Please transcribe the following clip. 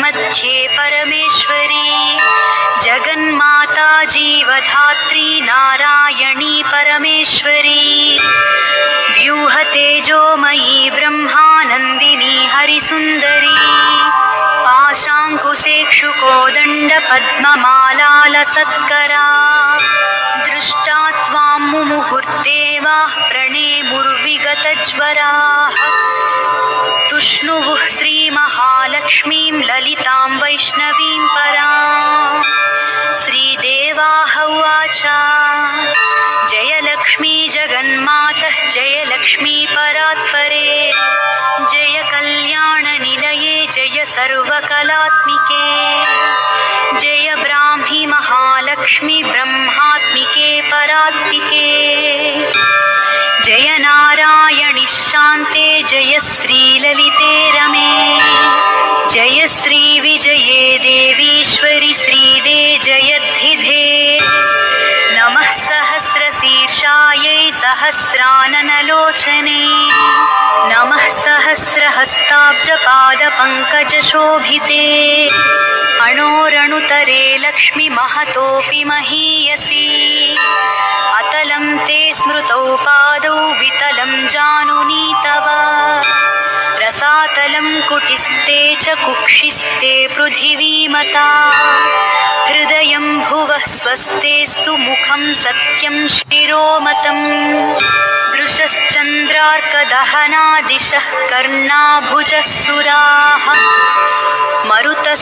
मध्ये परमेश्वरी जगन्माता जीवधात्री नारायणी परमेश्वरी व्यूहतेजोमयी ब्रह्मानन्दिनी हरिसुन्दरी पाशाङ्कुशेक्षुकोदण्डपद्ममालालसत्करा दृष्टा त्वां मुमुहुर्देवाः प्रणेमुर्विगतज्वराः तुष्णुवुः श्रीमहालक्ष्मीं ललितां वैष्णवीं परां श्रीदेवाः उवाच जयलक्ष्मी जगन्मातः जयलक्ष्मी परात्परे जय कल्याणनिलये जय सर्वकलात्मिके जय ब्राह्मी महालक्ष्मी ब्रह्मात्मिके परात्मिके जय नारायणि शान्ते जय श्रीललिते रमे जय श्रीविजये देवीश्वरि श्रीदे जयद्धिधे नमः सहस्रशीर्षायै सहस्राननलोचने नमः सहस्रहस्ताब्जपादपङ्कजशोभिते अणोरणुतरे लक्ष्मी महतोऽपि महीयसी अतलं ते स्मृतौ पादौ वितलं जानुनी तव रसातलं कुटिस्ते च कुक्षिस्ते पृथिवीमता हृदयं भुवः स्वस्तेस्तु मुखं सत्यं शिरोमतम् दृशश्चन्द्रार्कदहना दिशः कर्णाभुजः सुराः मरुतः